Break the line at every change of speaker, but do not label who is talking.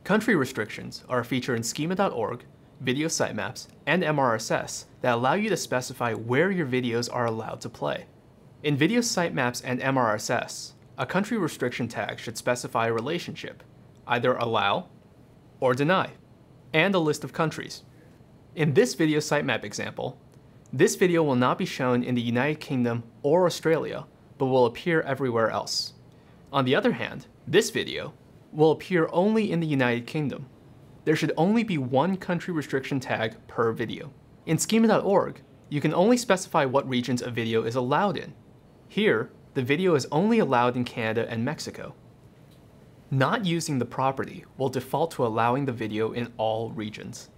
Country restrictions are a feature in schema.org, video sitemaps, and MRSS that allow you to specify where your videos are allowed to play. In video sitemaps and MRSS, a country restriction tag should specify a relationship, either allow or deny, and a list of countries. In this video sitemap example, this video will not be shown in the United Kingdom or Australia, but will appear everywhere else. On the other hand, this video will appear only in the United Kingdom. There should only be one country restriction tag per video. In schema.org, you can only specify what regions a video is allowed in. Here, the video is only allowed in Canada and Mexico. Not using the property will default to allowing the video in all regions.